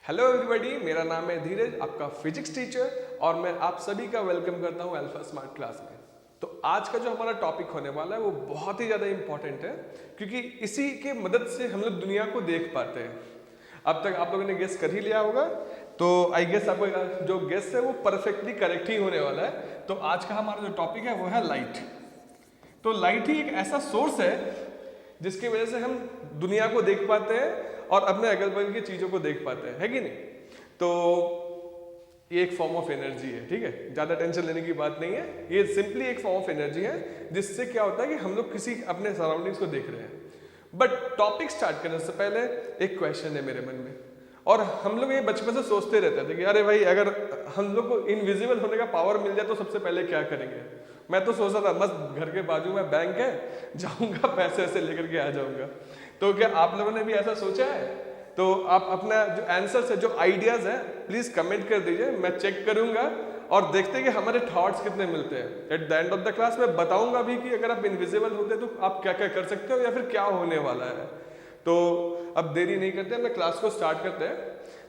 Hello everybody, मेरा नाम है धीरज, आपका फिजिक्स टीचर, और मैं आप सभी का वेलकम करता हूं अल्फा स्मार्ट क्लास में। तो आज का जो हमारा टॉपिक होने वाला है वो बहुत ही ज़्यादा इंपॉर्टेंट है, क्योंकि इसी के मदद से हम लोग दुनिया को देख पाते हैं। अब तक आप लोगों ने गेस कर ही लिया होगा, तो आई गेस आपको जो गेस है वो परफेक्टली करेक्ट ही होने वाला है। तो आज का हमारा जो टॉपिक है वो है लाइट। तो लाइट ही एक ऐसा सोर्स है जिसकी वजह से हम दुनिया को देख पाते हैं और अपने अगल बगल की चीज़ों को देख पाते हैं, है कि नहीं? तो ये एक फॉर्म ऑफ एनर्जी है, ठीक है, ज़्यादा टेंशन लेने की बात नहीं है। ये सिंपली एक फॉर्म ऑफ एनर्जी है जिससे क्या होता है कि हम लोग किसी अपने सराउंडिंग्स को देख रहे हैं। बट टॉपिक स्टार्ट करने से पहले एक क्वेश्चन है मेरे मन में, और हम लोग ये बचपन से सोचते रहते थे कि अरे भाई, अगर हम लोग को इनविजिबल होने का पावर मिल जाए तो सबसे पहले क्या करेंगे। मैं तो सोचता था मस्त घर के बाजू में बैंक है, जाऊंगा पैसे ऐसे लेकर के आ जाऊंगा। तो क्या आप लोगों ने भी ऐसा सोचा है? तो आप अपना जो आंसर्स है, जो आइडियाज है, प्लीज कमेंट कर दीजिए, मैं चेक करूंगा और देखते हैं कि हमारे थॉट्स कितने मिलते हैं। At the end of the class मैं बताऊंगा भी कि अगर आप इनविजिबल होते तो आप क्या क्या कर सकते हो या फिर क्या होने वाला है। तो अब देरी नहीं करते, मैं क्लास को स्टार्ट करते हैं।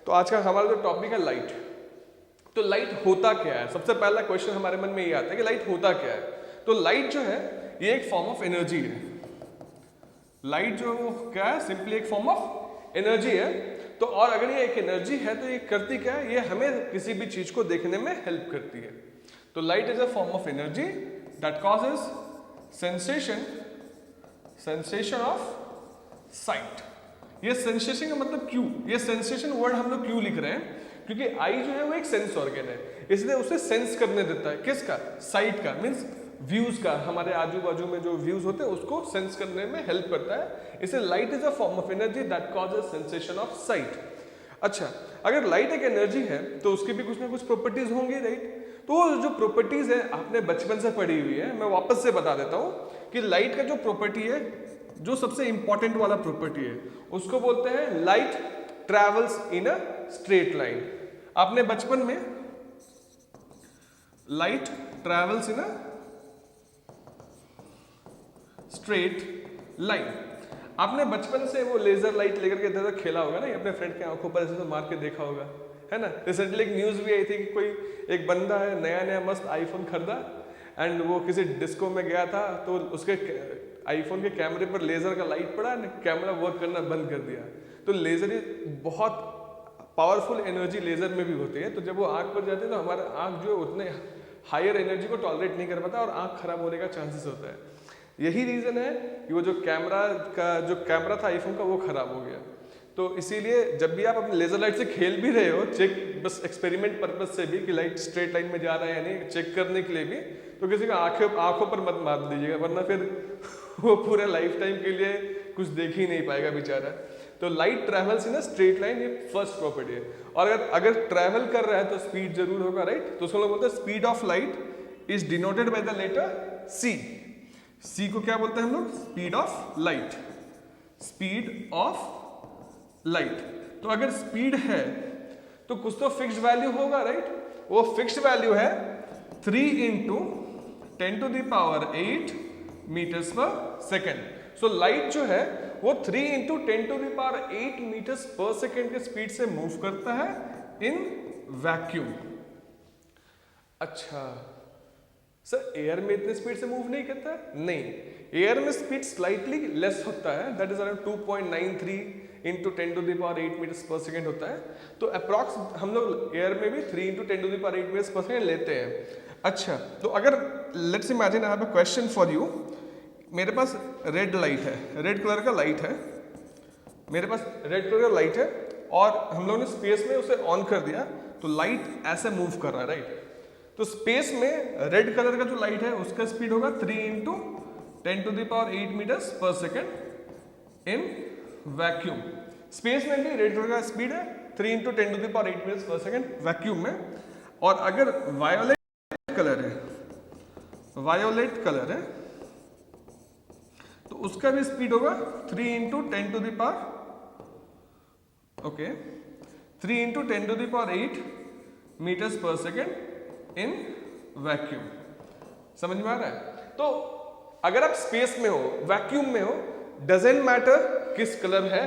तो आज का हमारा जो टॉपिक है लाइट। तो लाइट होता क्या है? सबसे पहला क्वेश्चन हमारे मन में ये आता है कि लाइट होता क्या है। तो लाइट जो है ये एक फॉर्म ऑफ एनर्जी है। लाइट जो क्या है, सिंपली एक फॉर्म ऑफ एनर्जी है। तो और अगर ये एक एनर्जी है तो ये करती क्या है, ये हमें किसी भी चीज को देखने में हेल्प करती है। तो light is a form of energy that causes sensation of site. ये सेंसेशन का मतलब क्यों, ये सेंसेशन वर्ड हम लोग क्यों लिख रहे हैं? क्योंकि आई जो है वो एक सेंस ऑर्गन है, इसलिए उसे सेंस करने देता है। किसका? साइट का, मीन्स व्यूज का। हमारे आजू बाजू में जो व्यूज होते हैं उसको सेंस करने में हेल्प करता है। इसे light is a form of energy that causes sensation of site. अच्छा, अगर लाइट एक एनर्जी है तो उसकी भी कुछ ना कुछ प्रॉपर्टीज होंगी, राइट? तो जो प्रॉपर्टीज है आपने बचपन से पढ़ी हुई है, मैं वापस से बता देता हूं कि लाइट का जो प्रॉपर्टी है, जो सबसे इंपॉर्टेंट वाला प्रॉपर्टी है, उसको बोलते हैं light travels in a straight line. आपने बचपन में light travels in a straight line, आपने बचपन से वो लेजर लाइट लेकर के इधर खेला होगा ना, अपने फ्रेंड के आंखों पर ऐसे मार के देखा होगा, है ना? रिसेंटली एक न्यूज भी आई थी कि कोई एक बंदा है, नया नया मस्त आईफोन खरीदा एंड वो किसी डिस्को में गया था, तो उसके आईफोन के कैमरे पर लेजर का लाइट पड़ा, कैमरा वर्क करना बंद कर दिया। तो लेजर बहुत पावरफुल एनर्जी लेजर में भी होती है। तो जब वो आंख पर जाती है तो हमारा आंख जो है उतने हायर एनर्जी को टॉलरेट नहीं कर पाता और आंख खराब होने का चांसेस होता है। यही रीजन है कि वो जो कैमरा था आईफोन का वो खराब हो गया। तो इसीलिए जब भी आप अपने लेजर लाइट से खेल भी रहे हो, चेक बस एक्सपेरिमेंट पर्पज से भी कि लाइट स्ट्रेट लाइन में जा रहा है या नहीं, चेक करने के लिए भी, तो किसी का आंखों पर मत मार दीजिएगा, वरना फिर वो पूरे लाइफ टाइम के लिए कुछ देख ही नहीं पाएगा बेचारा। तो light travels in a straight line, ये फर्स्ट प्रॉपर्टी है। और अगर ट्रेवल कर रहा है तो स्पीड जरूर होगा, राइट? तो उसको लोग बोलते हैं speed of light is denoted by the letter C. C को क्या बोलते हैं हम लोग? Speed of light. Speed of light. तो अगर स्पीड है तो कुछ तो फिक्स्ड वैल्यू होगा, राइट? वो फिक्स्ड वैल्यू है 3 इंटू 10⁸ मीटर्स पर सेकेंड। सो लाइट जो है वो 3 इंटू 10⁸ मीटर्स पर सेकेंड के स्पीड से मूव करता है इन वैक्यूम। अच्छा सर, एयर में इतने स्पीड से मूव नहीं करता है? नहीं, एयर में स्पीड स्लाइटली लेस होता है, that is around 2.93 into 10⁸ metres per second होता है। तो अप्रॉक्स हम लोग एयर में भी 3 इंटू 10⁸ मीटर्स पर सेकेंड लेते हैं। अच्छा, तो अगर let's imagine I have a question for you. मेरे पास रेड लाइट है, रेड कलर का लाइट है, मेरे पास रेड कलर का लाइट है, और हम लोगों ने स्पेस में उसे ऑन कर दिया तो लाइट ऐसे मूव कर रहा है, राइट? तो स्पेस में रेड कलर का जो लाइट है उसका स्पीड होगा 3 into 10⁸ metres per second in vacuum. Space में भी रेड कलर का स्पीड है 3 into 10⁸ metres per second vacuum में। और अगर वायोलेट कलर है तो उसका भी स्पीड होगा 3 into 10⁸ metres per second in vacuum. समझ में आ रहा है? तो अगर आप स्पेस में हो, वैक्यूम में हो, डजेंट मैटर किस कलर है,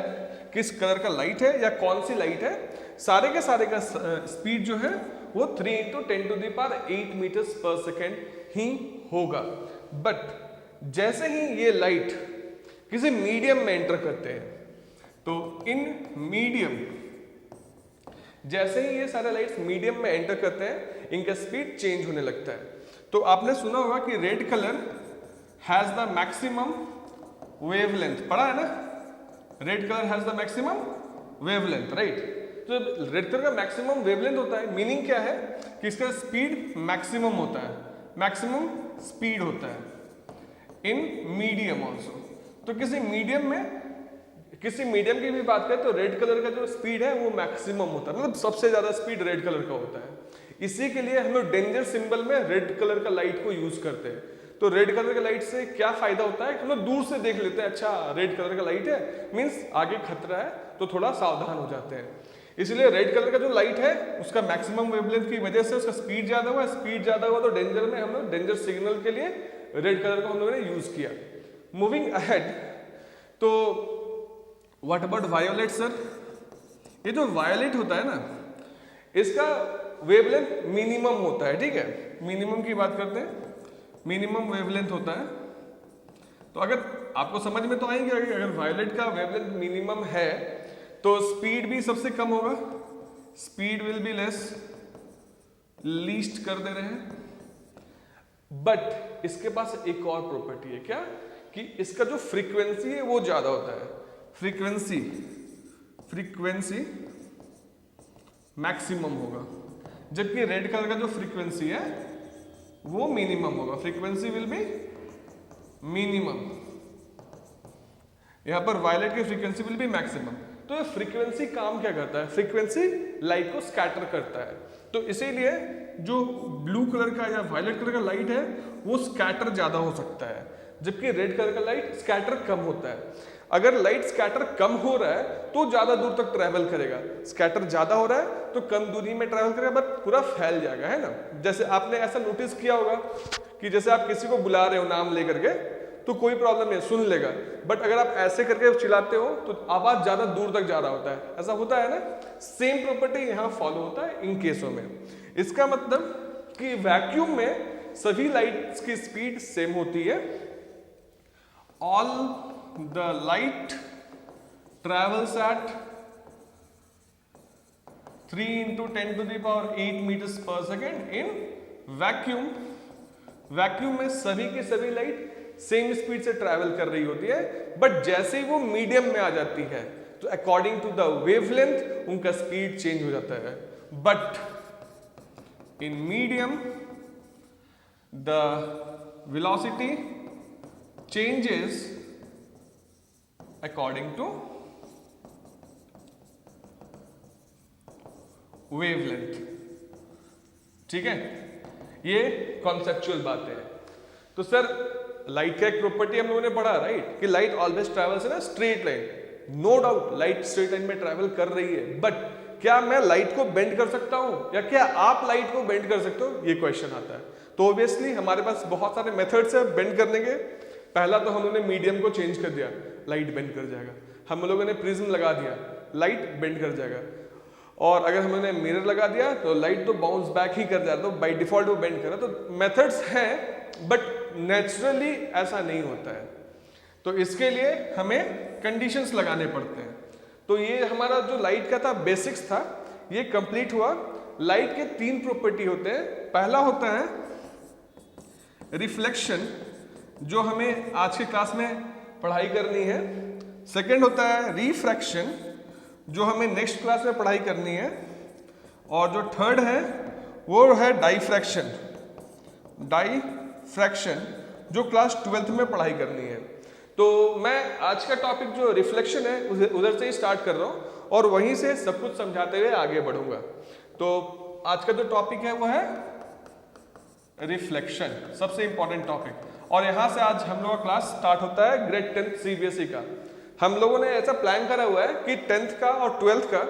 किस कलर का लाइट है या कौन सी लाइट है, सारे के सारे का स्पीड जो है वो 3 × 10⁸ मीटर्स पर सेकेंड ही होगा। बट जैसे ही ये लाइट किसी मीडियम में एंटर करते हैं तो इन मीडियम, जैसे ही ये सारे लाइट्स मीडियम में एंटर करते हैं इनका स्पीड चेंज होने लगता है। तो आपने सुना होगा कि red colour has the maximum wavelength, पढ़ा है ना, red colour has the maximum wavelength, right. तो रेड कलर का मैक्सिमम वेवलेंथ होता है, मीनिंग क्या है कि इसका स्पीड मैक्सिमम होता है, मैक्सिमम स्पीड होता है इन मीडियम ऑल्सो। तो किसी मीडियम की भी बात करें तो रेड कलर का जो स्पीड है वो मैक्सिमम होता है, मतलब सबसे ज्यादा स्पीड रेड कलर का होता है। इसी के लिए हम लोग डेंजर सिंबल में रेड कलर का लाइट को यूज करते हैं। तो रेड कलर का लाइट से क्या फायदा होता है, हम लोग दूर से देख लेते हैं, अच्छा रेड कलर का लाइट है, मीन्स आगे खतरा है, तो थोड़ा सावधान हो जाते हैं। इसलिए रेड कलर का जो लाइट है उसका मैक्सिमम वेवलेंथ की वजह से उसका स्पीड ज्यादा हुआ, स्पीड ज्यादा हुआ तो डेंजर में हम लोग डेंजर सिग्नल के लिए रेड कलर को हम लोगों ने यूज किया। मूविंग अहेड, तो व्हाट अबाउट वायोलेट सर? ये जो वायोलेट होता है ना, इसका वेवलेंथ मिनिमम होता है, ठीक है, मिनिमम की बात करते हैं, मिनिमम वेवलेंथ होता है। तो अगर आपको समझ में तो आएंगे अगर वायोलेट का वेवलेंथ मिनिमम है तो स्पीड भी सबसे कम होगा, speed will be less, least कर दे रहे हैं। बट इसके पास एक और प्रॉपर्टी है, क्या, कि इसका जो फ्रीक्वेंसी है वो ज्यादा होता है, फ्रीक्वेंसी मैक्सिमम होगा, जबकि रेड कलर का जो फ्रीक्वेंसी है वो मिनिमम होगा, फ्रीक्वेंसी विल बी मिनिमम। यहां पर वायलेट की फ्रीक्वेंसी विल बी मैक्सिमम। तो ये फ्रीक्वेंसी काम क्या करता है, फ्रीक्वेंसी लाइट को स्कैटर करता है। तो इसीलिए जो ब्लू कलर का या वायलेट कलर का लाइट है वो स्कैटर ज्यादा हो सकता है, जबकि रेड कलर का लाइट स्कैटर कम होता है। अगर लाइट स्कैटर कम हो रहा है तो ज्यादा दूर तक ट्रैवल करेगा, स्कैटर ज्यादा हो रहा है तो कम दूरी में ट्रैवल करेगा, बट पूरा फैल जाएगा, है ना। जैसे आपने ऐसा नोटिस किया होगा कि जैसे आप किसी को बुला रहे हो नाम लेकर के तो कोई प्रॉब्लम नहीं, सुन लेगा, बट अगर आप ऐसे करके चिल्लाते हो तो आवाज ज्यादा दूर तक जा रहा होता है, ऐसा होता है ना। सेम प्रॉपर्टी यहाँ फॉलो होता है इन केसों में। इसका मतलब कि वैक्यूम में सभी लाइट्स की स्पीड सेम होती है, all the light travels at 3 × 10⁸ metres per second in vacuum. Vacuum में सभी की सभी लाइट सेम स्पीड से ट्रैवल कर रही होती है, बट जैसे ही वो मीडियम में आ जाती है तो अकॉर्डिंग टू द वेवलेंथ उनका स्पीड चेंज हो जाता है। But in medium the velocity changes according to wavelength, ठीक है, ये कॉन्सेप्चुअल बात है। तो सर लाइट का एक प्रॉपर्टी हम लोगों ने पढ़ा, राइट, कि light always travels in a straight line. No doubt light straight line में ट्रैवल कर रही है, बट क्या मैं लाइट को बेंड कर सकता हूं या क्या आप लाइट को बेंड कर सकते हो, ये क्वेश्चन आता है। तो ऑब्वियसली हमारे पास बहुत सारे मेथड्स है बेंड करने के। पहला तो हम लोगों ने मीडियम को चेंज कर दिया, लाइट बेंड कर जाएगा। हम लोगों ने प्रिज्म लगा दिया, लाइट बेंड कर जाएगा। और अगर हमने मिरर लगा दिया तो लाइट तो बाउंस बैक ही कर जाता है, तो बाय डिफॉल्ट वो बेंड कर रहा है। तो मेथड्स हैं, बट नेचुरली ऐसा नहीं होता है, तो इसके लिए हमें कंडीशंस लगाने पड़ते हैं। तो ये हमारा जो लाइट का था बेसिक्स था, ये कंप्लीट हुआ। लाइट के 3 प्रॉपर्टी होते हैं। पहला होता है रिफ्लेक्शन, जो हमें आज के क्लास में पढ़ाई करनी है। सेकंड होता है रिफ्रैक्शन, जो हमें नेक्स्ट क्लास में पढ़ाई करनी है। और जो थर्ड है वो है डाइफ्रैक्शन, जो क्लास 12th में पढ़ाई करनी है। तो मैं आज का टॉपिक जो रिफ्लेक्शन है उधर से ही स्टार्ट कर रहा हूं और वहीं से सब कुछ समझाते हुए आगे बढ़ूंगा। तो आज का जो टॉपिक है वो है रिफ्लेक्शन, सबसे इंपॉर्टेंट टॉपिक। और यहां से आज हम लोगों का क्लास स्टार्ट होता है ग्रेड 10th CBSE का। हम लोगों ने ऐसा प्लान करा हुआ है कि 10th का और 12th का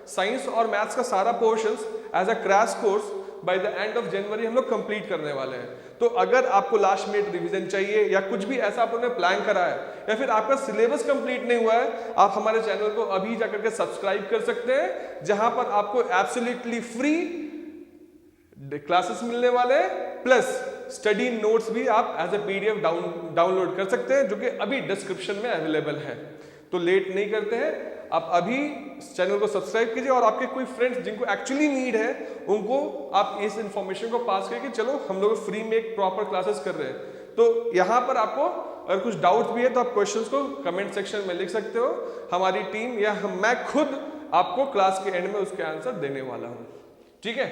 साइंस और मैथ्स का सारा portions as a crash course by the end of जनवरी हम लोग कंप्लीट करने वाले हैं। तो अगर आपको लास्ट मिनट रिवीजन चाहिए या कुछ भी ऐसा आप लोगों ने प्लान करा है या फिर आपका सिलेबस कंप्लीट नहीं हुआ है, आप हमारे चैनल को अभी जाकर के सब्सक्राइब कर सकते हैं, जहां पर आपको एब्सोल्युटली फ्री क्लासेस मिलने वाले हैं, प्लस स्टडी नोट्स भी आप एज ए पीडीएफ डाउनलोड कर सकते हैं, जो कि अभी डिस्क्रिप्शन में अवेलेबल है। तो लेट नहीं करते हैं, आप अभी चैनल को सब्सक्राइब कीजिए और आपके कोई फ्रेंड्स जिनको एक्चुअली नीड है उनको आप इस इंफॉर्मेशन को पास करके चलो हम लोग फ्री में एक प्रॉपर क्लासेस कर रहे हैं। तो यहाँ पर आपको अगर कुछ डाउट भी है तो आप क्वेश्चंस को कमेंट सेक्शन में लिख सकते हो, हमारी टीम या मैं खुद आपको क्लास के एंड में उसके आंसर देने वाला हूँ। ठीक है,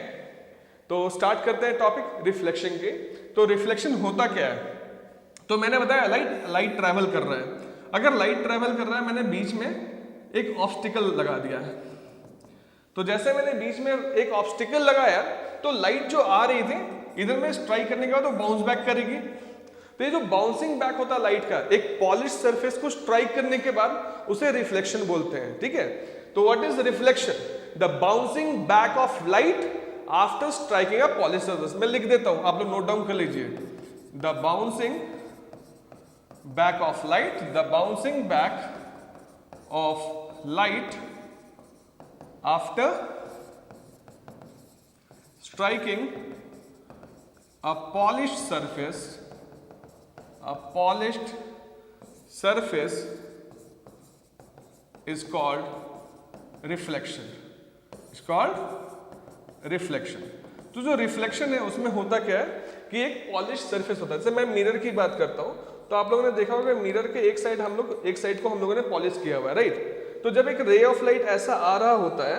तो स्टार्ट करते हैं टॉपिक रिफ्लेक्शन के। तो रिफ्लेक्शन होता क्या है? तो मैंने बताया लाइट ट्रैवल कर रहा है। अगर लाइट ट्रैवल कर रहा है, मैंने बीच में एक ऑब्स्टिकल लगा दिया है, तो जैसे मैंने बीच में एक ऑब्स्टिकल लगाया तो लाइट जो आ रही थी इधर में स्ट्राइक करने के बाद वो बाउंस बैक करेगी। तो ये जो बाउंसिंग बैक होता है लाइट का, एक पॉलिश सरफेस को स्ट्राइक करने के बाद उसे रिफ्लेक्शन बोलते हैं। ठीक है, तो what is reflection? The bouncing back of light after striking a polish surface. मैं लिख देता हूं, आप लोग नोट डाउन कर लीजिए। The bouncing back of light, the bouncing back of light after striking a polished surface is called reflection. It's called reflection. तो जो रिफ्लेक्शन है उसमें होता क्या है कि एक पॉलिश सरफेस होता है। जैसे मैं मिरर की बात करता हूं तो आप लोगों ने देखा होगा मिरर के एक साइड को हम लोगों ने पॉलिश किया हुआ है, राइट। तो जब एक रे ऑफ लाइट ऐसा आ रहा होता है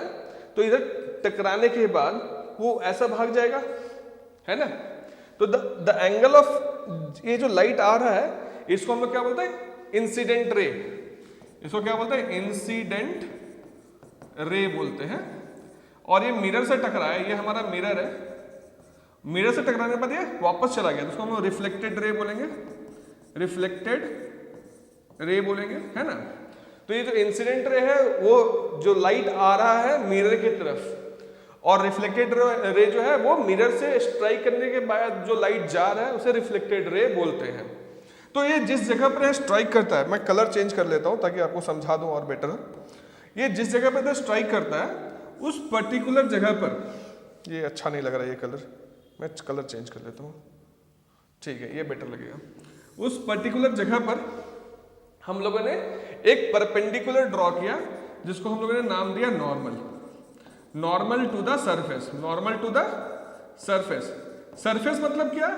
तो इधर टकराने के बाद वो ऐसा भाग जाएगा, है ना। तो द एंगल ऑफ ये जो लाइट आ रहा है इसको हम लोग क्या बोलते हैं? Incident ray. इसको क्या बोलते हैं? इंसिडेंट रे बोलते हैं। और ये मिरर से टकरा है, ये हमारा मिरर है, मिरर से टकराने के बाद ये वापस चला गया तो उसको हम लोग रिफ्लेक्टेड रे बोलेंगे, रिफ्लेक्टेड रे बोलेंगे, है ना। तो ये जो इंसिडेंट रे है वो जो लाइट आ रहा है मिरर की तरफ, और रिफ्लेक्टेड रे जो है वो मिरर से स्ट्राइक करने के बाद जो लाइट जा रहा है उसे रिफ्लेक्टेड रे बोलते हैं। तो ये जिस जगह पर स्ट्राइक करता है, मैं कलर चेंज कर लेता हूं ताकि आपको समझा दूं और बेटर। ये जिस जगह पर स्ट्राइक करता है उस पर्टिकुलर जगह पर, ये अच्छा नहीं लग रहा है ये कलर, मैं कलर चेंज कर लेता हूँ, ठीक है ये बेटर लगेगा। उस पर्टिकुलर जगह पर हम लोगों ने एक परपेंडिकुलर ड्रॉ किया जिसको हम लोगों ने नाम दिया normal. Normal to the surface, normal to the surface. Surface मतलब क्या?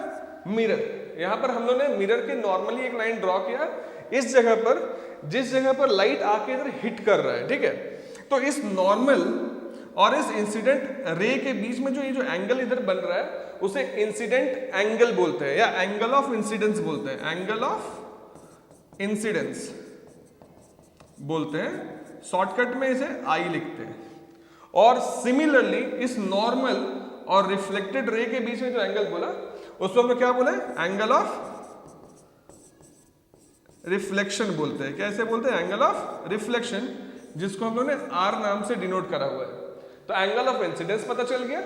मिरर। यहां पर हम लोग ने मिरर के नॉर्मली एक लाइन ड्रॉ किया इस जगह पर, जिस जगह पर लाइट आके इधर हिट कर रहा है, ठीक है। तो इस नॉर्मल और इस इंसिडेंट रे के बीच में जो ये जो एंगल इधर बन रहा है उसे इंसिडेंट एंगल बोलते हैं या एंगल ऑफ इंसिडेंस बोलते हैं, एंगल ऑफ इंसिडेंस बोलते हैं। शॉर्टकट में इसे आई लिखते हैं। और सिमिलरली इस नॉर्मल और रिफ्लेक्टेड रे के बीच में जो एंगल बोला उसको हम क्या बोले? एंगल ऑफ रिफ्लेक्शन बोलते हैं। कैसे बोलते हैं? एंगल ऑफ रिफ्लेक्शन, जिसको हम लोग ने आर नाम से डिनोट करा हुआ है। तो एंगल ऑफ इंसिडेंस पता चल गया,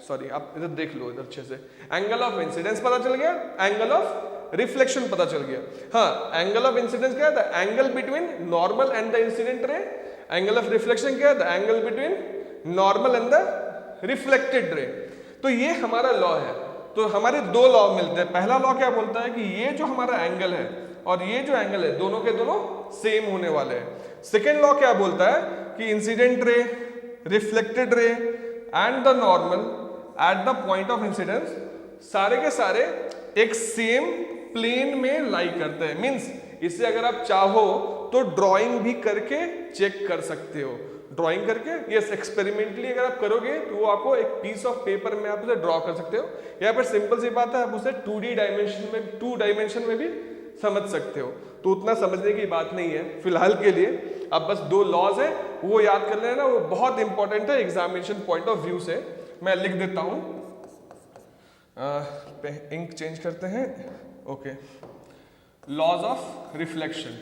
सॉरी आप इधर देख लो इधर अच्छे से, एंगल ऑफ इंसिडेंस पता चल गया, एंगल ऑफ रिफ्लेक्शन पता चल गया। हाँ, एंगल ऑफ इंसिडेंस क्या था? Angle between normal and the incident रे। एंगल ऑफ रिफ्लेक्शन क्या था? Angle between normal and the reflected रे। तो ये हमारा लॉ है। तो हमारे दो लॉ मिलते हैं। पहला लॉ क्या बोलता है कि ये जो हमारा एंगल है और ये जो एंगल है दोनों के दोनों सेम होने वाले हैं। सेकेंड लॉ क्या बोलता है कि incident ray, reflected ray and the normal at the point of incidence सारे के सारे एक सेम प्लेन में लाई करते हैं। मींस इसे अगर आप चाहो तो ड्राइंग भी करके चेक कर सकते हो। ड्राइंग करके, यस, एक्सपेरिमेंटली अगर आप करोगे तो वो आपको एक पीस ऑफ पेपर में आप उसे ड्रॉ कर सकते हो। यहाँ पर सिंपल सी बात है, आप उसे 2D डायमेंशन में भी समझ सकते हो। तो उतना समझने की बात नहीं है फिलहाल के लिए। अब बस दो लॉज है वो याद कर लेना, वो बहुत इंपॉर्टेंट है एग्जामिनेशन पॉइंट ऑफ व्यू से। मैं लिख देता हूं, इंक चेंज करते हैं। Okay, laws of reflection,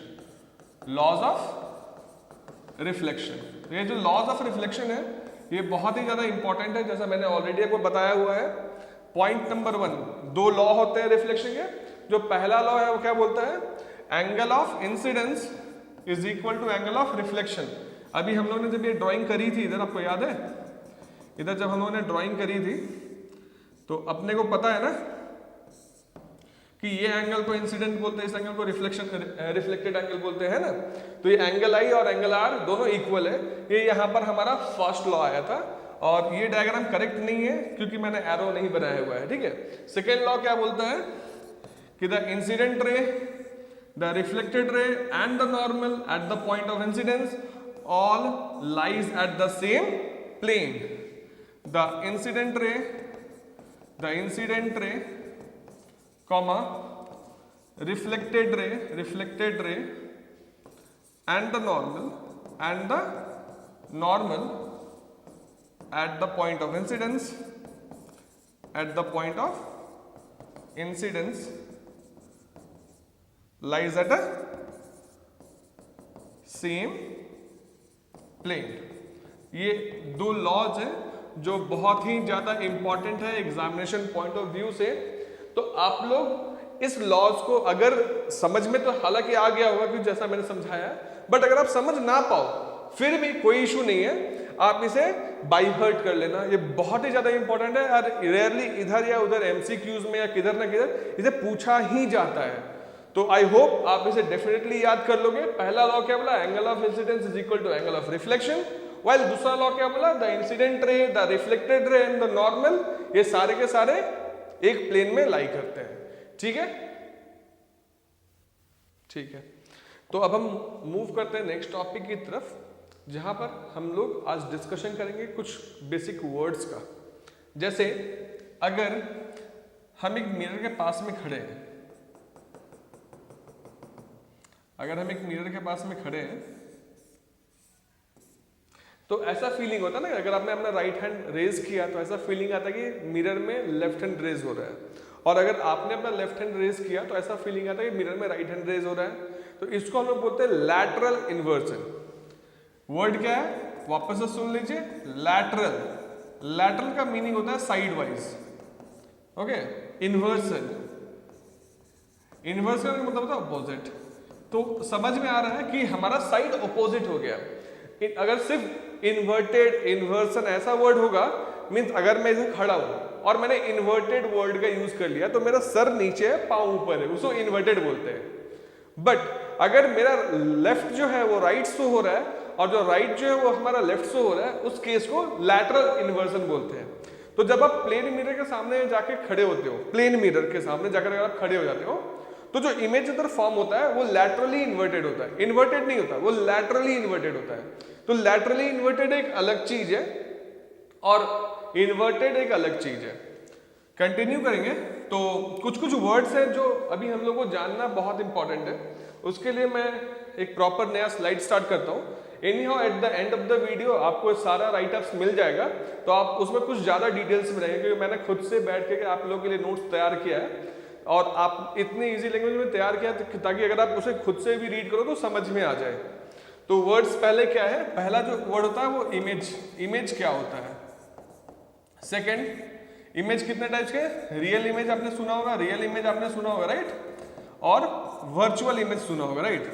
laws of reflection. ये जो लॉज ऑफ रिफ्लेक्शन है ये बहुत ही ज्यादा इंपॉर्टेंट है, जैसा मैंने ऑलरेडी आपको बताया हुआ है। पॉइंट नंबर 1, 2 लॉ होते हैं रिफ्लेक्शन के। जो पहला लॉ है वो क्या बोलता है, angle of incidence is equal to angle of reflection. अभी हम लोगों ने जब ये ड्राइंग करी थी इधर, आपको याद है, इधर जब हम लोगों ने ड्राइंग करी थी तो अपने को पता है ना कि ये एंगल को इंसिडेंट बोलते हैं, इस एंगल को रिफ्लेक्टेड एंगल बोलते हैं ना। तो ये एंगल आई और एंगल आर दोनों इक्वल है। ये यहाँ पर हमारा फर्स्ट लॉ आया था, और ये डायग्राम करेक्ट नहीं है क्योंकि मैंने एरो नहीं बनाया हुआ है, ठीक है। सेकेंड लॉ क्या बोलता है कि the incident ray, the reflected ray and the normal at the point of incidence all lies at the same plane. The incident ray comma reflected ray and the normal at the point of incidence lies at a same plane। ये दो laws हैं जो बहुत ही ज्यादा important है examination point of view से। तो आप लोग इस लॉज को अगर समझ में, तो हालांकि आ गया होगा क्योंकि जैसा मैंने समझाया, बट अगर आप समझ ना पाओ फिर भी कोई इशू नहीं है, आप इसे बाई हर्ट कर लेना। ये बहुत ही ज्यादा इंपॉर्टेंट है और रेयरली इधर या उधर एमसीक्यूज में या किधर ना किधर इसे पूछा ही जाता है। तो आई होप आप इसे डेफिनेटली याद कर लोगे। पहला लॉ क्या बोला, angle of incidence is equal to angle of reflection, while दूसरा लॉ क्या बोला, the incident ray, the reflected ray and the normal, ये सारे के सारे एक प्लेन में लाई करते हैं, ठीक है। ठीक है, तो अब हम मूव करते हैं नेक्स्ट टॉपिक की तरफ, जहां पर हम लोग आज डिस्कशन करेंगे कुछ बेसिक वर्ड्स का। जैसे अगर हम एक मिरर के पास में खड़े हैं, तो ऐसा फीलिंग होता है ना, अगर आपने अपना राइट हैंड रेज किया तो ऐसा फीलिंग आता है कि मिरर में लेफ्ट हैंड रेज हो रहा है, और अगर आपने अपना लेफ्ट हैंड रेज किया तो ऐसा फीलिंग आता है कि मिरर में राइट हैंड रेज हो रहा है। तो इसको हम लोग बोलते हैं लैटरल इन्वर्सन। वर्ड क्या है, वापस से सुन लीजिए, लैटरल का मीनिंग होता है साइड वाइज, ओके। इन्वर्सन का मतलब होता है अपोजिट। तो समझ में आ रहा है कि हमारा साइड अपोजिट हो गया। अगर सिर्फ इन्वर्टेड इन्वर्सन ऐसा वर्ड होगा, मीन्स अगर मैं इधर खड़ा हूं और मैंने इन्वर्टेड वर्ड का यूज कर लिया तो मेरा सर नीचे है, पांव ऊपर है, उसको इन्वर्टेड बोलते हैं। बट अगर मेरा लेफ्ट जो है वो राइट शो हो रहा है और जो राइट जो है वो हमारा लेफ्ट शो हो रहा है, उस केस को लैटरल इन्वर्सन बोलते हैं। तो जब आप प्लेन मिरर के सामने जाके खड़े होते हो, प्लेन मिरर के सामने जाकर अगर आप खड़े हो जाते हो, तो जो इमेज इधर फॉर्म होता है वो लैटरली इन्वर्टेड होता है, इन्वर्टेड नहीं होता, वो लैटरली इन्वर्टेड होता है। तो लैटरली इन्वर्टेड एक अलग चीज है और इन्वर्टेड एक अलग चीज है। कंटिन्यू करेंगे, तो कुछ वर्ड्स हैं जो अभी हम लोग को जानना बहुत इंपॉर्टेंट है। उसके लिए मैं एक प्रॉपर नया स्लाइड स्टार्ट करता हूँ। Anyhow at the end of the video आपको सारा राइट अप्स मिल जाएगा, तो आप उसमें कुछ ज्यादा डिटेल्स में रहेंगे, क्योंकि मैंने खुद से बैठ के आप लोगों के लिए नोट्स तैयार किया है और आप इतनी इजी लैंग्वेज में तैयार किया ताकि अगर आप उसे खुद से भी रीड करो तो समझ में आ जाए। तो वर्ड्स पहले क्या है, पहला जो वर्ड होता है वो इमेज क्या होता है। सेकंड, इमेज कितने टाइप्स के, रियल इमेज आपने सुना होगा, राइट, और वर्चुअल इमेज सुना होगा, right.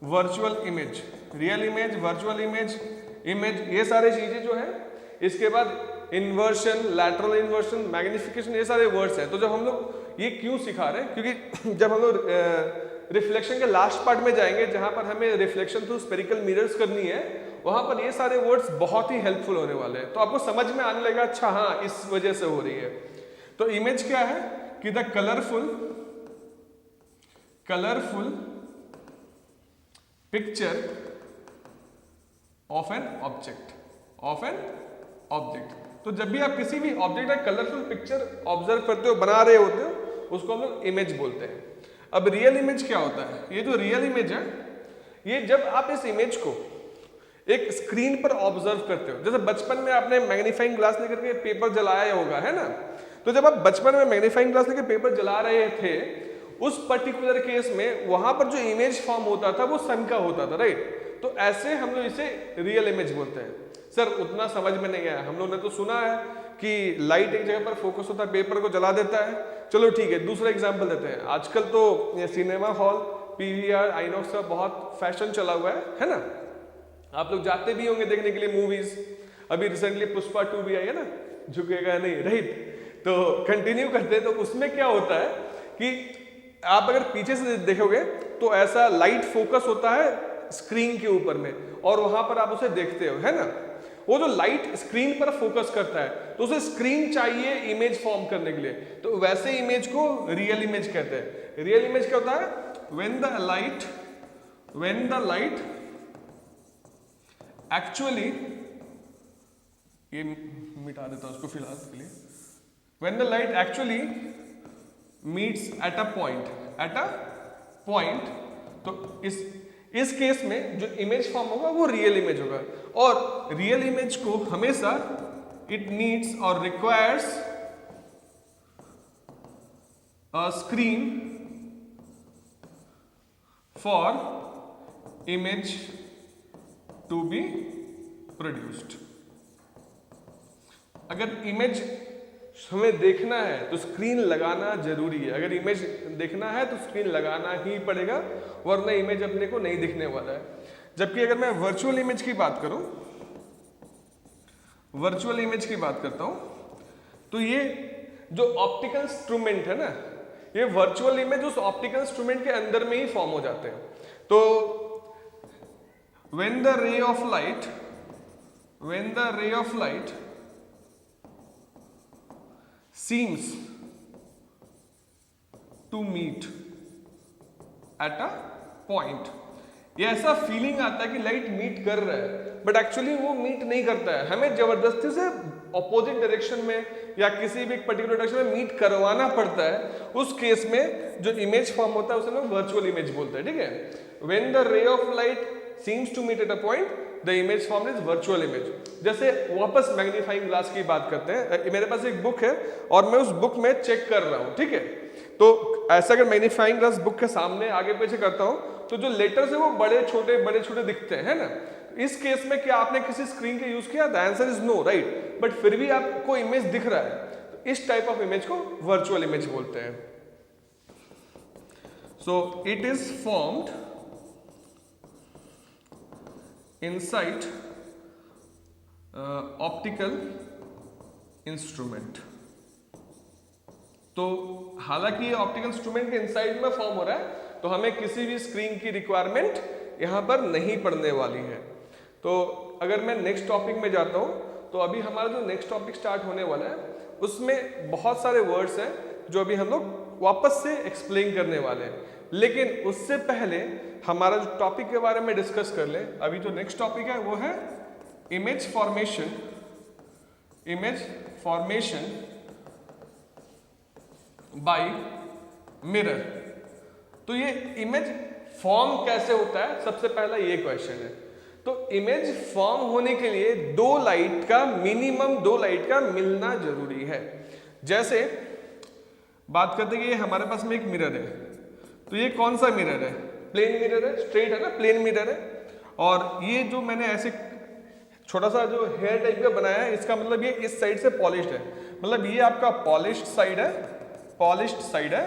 Virtual image, real image, virtual image, ये सारे चीजें जो है। इसके बाद इन्वर्शन, लैटरल इन्वर्शन, मैग्निफिकेशन, ये सारे वर्ड्स हैं। तो जब हम लोग ये क्यों सिखा रहे हैं, क्योंकि जब हम लोग रिफ्लेक्शन के लास्ट पार्ट में जाएंगे जहां पर हमें रिफ्लेक्शन थ्रू स्फेरिकल मिरर्स करनी है, वहां पर ये सारे वर्ड्स बहुत ही हेल्पफुल होने वाले हैं। तो आपको समझ में आने लगेगा, अच्छा हाँ इस वजह से हो रही है। तो इमेज क्या है कि the colourful picture of an object. तो जब भी आप किसी भी ऑब्जेक्ट का कलरफुल पिक्चर ऑब्जर्व करते हो, बना रहे होते हो, उसको हम लोग इमेज बोलते हैं। अब रियल इमेज क्या होता है, ये जो रियल इमेज है, ये जब आप इस इमेज को एक स्क्रीन पर ऑब्जर्व करते हो, जैसे बचपन में आपने मैग्नीफाइंग ग्लास लेकर के पेपर जलाया होगा, है ना। तो जब आप बचपन में मैग्नीफाइंग ग्लास लेकर पेपर जला रहे थे, उस पर्टिकुलर केस में वहां पर जो इमेज फॉर्म होता था वो सन का होता था, राइट। तो ऐसे हम लोग इसे रियल इमेज बोलते हैं। सर उतना समझ में नहीं आया, हम लोग ने तो सुना है कि लाइट एक जगह पर फोकस होता है, पेपर को जला देता है। चलो ठीक है, दूसरा एग्जांपल देते हैं। आजकल तो ये सिनेमा हॉल, पीवीआर, आइनॉक्स का बहुत फैशन चला हुआ है ना। आप लोग जाते भी होंगे देखने के लिए मूवीज। अभी रिसेंटली पुष्पा 2 भी आई है ना, झुकेगा नहीं, राइट। तो कंटिन्यू करते हैं, तो उसमें क्या होता है कि आप अगर पीछे से देखोगे तो ऐसा लाइट फोकस होता है स्क्रीन के ऊपर में, और वहां पर आप उसे देखते हो, है ना। वो जो लाइट स्क्रीन पर फोकस करता है तो उसे स्क्रीन चाहिए इमेज फॉर्म करने के लिए, तो वैसे इमेज को रियल इमेज कहते हैं। रियल इमेज क्या होता है? व्हेन द लाइट एक्चुअली, ये मिटा देता हूं उसको फिलहाल के लिए। When the light actually meets at a point, तो इस केस में जो इमेज फॉर्म होगा वो रियल इमेज होगा। और रियल इमेज को हमेशा इट नीड्स और requires a screen for image to be produced. अगर इमेज हमें देखना है तो स्क्रीन लगाना जरूरी है। अगर इमेज देखना है तो स्क्रीन लगाना ही पड़ेगा, वरना इमेज अपने को नहीं दिखने वाला है। जबकि अगर मैं वर्चुअल इमेज की बात करूं, वर्चुअल इमेज की बात करता हूं, तो ये जो ऑप्टिकल इंस्ट्रूमेंट है ना, ये वर्चुअल इमेज उस ऑप्टिकल इंस्ट्रूमेंट के अंदर में ही फॉर्म हो जाते हैं। तो when the ray of light seems to meet at a point, ये ऐसा फीलिंग आता है कि लाइट मीट कर रहा है, बट एक्चुअली वो मीट नहीं करता है। हमें जबरदस्ती से ऑपोजिट डायरेक्शन में या किसी भी पर्टिकुलर डायरेक्शन में मीट करवाना पड़ता है। उस केस में जो इमेज फॉर्म होता है उसे लोग वर्चुअल इमेज बोलते हैं, ठीक है। When the ray of light seems to meet at a point, the image formed is virtual image। जैसे वापस मैग्नीफाइंग ग्लास की बात करते हैं। मेरे पास एक बुक है और मैं उस बुक में चेक कर रहा हूँ, ठीक है। तो ऐसा अगर मैग्नीफाइंग ग्लास बुक के सामने आगे पीछे करता हूँ तो जो लेटर्स है वो बड़े छोटे दिखते हैं, है ना। इस केस में क्या आपने किसी स्क्रीन का यूज किया? The answer is no, right. But फिर भी आपको इमेज दिख रहा है, तो इस टाइप ऑफ इमेज को वर्चुअल इमेज बोलते हैं। So it is formed inside optical instrument. तो हालांकि ये ऑप्टिकल इंस्ट्रूमेंट के इनसाइड में फॉर्म हो रहा है, तो हमें किसी भी स्क्रीन की रिक्वायरमेंट यहां पर नहीं पड़ने वाली है। तो अगर मैं नेक्स्ट टॉपिक में जाता हूं, तो अभी हमारा जो नेक्स्ट टॉपिक स्टार्ट होने वाला है उसमें बहुत सारे वर्ड्स हैं जो अभी हम लोग वापस से एक्सप्लेन करने वाले हैं। लेकिन उससे पहले हमारा जो टॉपिक के बारे में डिस्कस कर ले। अभी जो नेक्स्ट टॉपिक है वो है इमेज फॉर्मेशन बाय मिरर। तो ये इमेज फॉर्म कैसे होता है, सबसे पहला ये क्वेश्चन है। तो इमेज फॉर्म होने के लिए मिनिमम दो लाइट का मिलना जरूरी है। जैसे बात करते हैं कि हमारे पास में एक मिरर है, तो ये कौन सा मिरर है? प्लेन मिरर है, स्ट्रेट है ना, प्लेन मिरर है। और ये जो मैंने ऐसे छोटा सा जो हेयर टाइप का बनाया है, इसका मतलब ये इस साइड से पॉलिश्ड है, मतलब ये आपका पॉलिश्ड साइड है।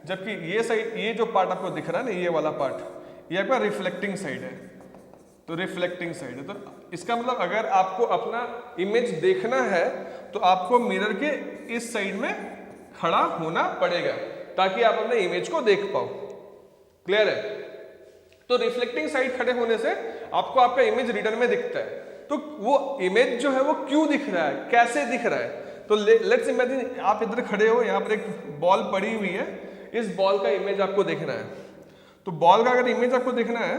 जबकि ये साइड, ये जो पार्ट आपको दिख रहा है ना, ये वाला पार्ट, ये आपका रिफ्लेक्टिंग साइड है। तो रिफ्लेक्टिंग साइड है, तो इसका मतलब अगर आपको अपना इमेज देखना है तो आपको मिरर के इस साइड में खड़ा होना पड़ेगा ताकि आप अपने इमेज को देख पाओ। क्लियर है? तो रिफ्लेक्टिंग साइड खड़े होने से आपको आपका इमेज रिटर्न में दिखता है। तो वो इमेज जो है वो क्यों दिख रहा है, कैसे दिख रहा है? तो लेट्स इमेजिन आप इधर खड़े हो, यहाँ पर एक बॉल पड़ी हुई है, इस बॉल का इमेज आपको देखना है। तो बॉल का अगर इमेज आपको देखना है,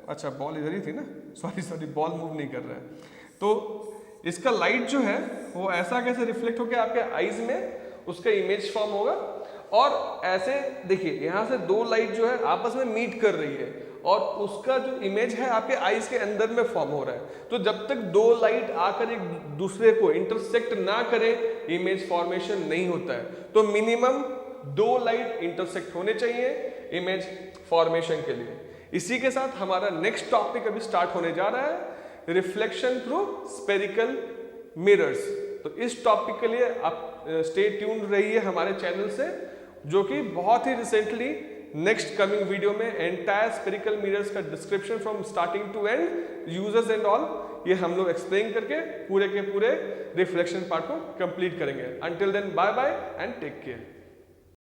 अच्छा बॉल इधर ही थी ना, सॉरी बॉल मूव नहीं कर रहा है। तो इसका लाइट जो है वो ऐसा कैसे रिफ्लेक्ट होकर आपके आईज में उसका इमेज फॉर्म होगा। और ऐसे देखिए, यहाँ से दो लाइट जो है आपस में मीट कर रही है और उसका जो इमेज है आपके आईज के अंदर में फॉर्म हो रहा है। तो जब तक दो लाइट आकर एक दूसरे को इंटरसेक्ट ना करे, इमेज फॉर्मेशन नहीं होता है। तो मिनिमम दो लाइट इंटरसेक्ट होने चाहिए इमेज फॉर्मेशन के लिए। इसी के साथ हमारा नेक्स्ट टॉपिक अभी स्टार्ट होने जा रहा है, रिफ्लेक्शन थ्रू स्पेरिकल मिरर्स। तो इस टॉपिक के लिए आप स्टे ट्यून्ड रहिए हमारे चैनल से, जो कि बहुत ही रिसेंटली नेक्स्ट कमिंग वीडियो में एंटायर स्पेरिकल मिरर्स का description from starting to end, users and all, ये हम लोग एक्सप्लेन करके पूरे के पूरे रिफ्लेक्शन पार्ट को कंप्लीट करेंगे। Until then bye bye and take care.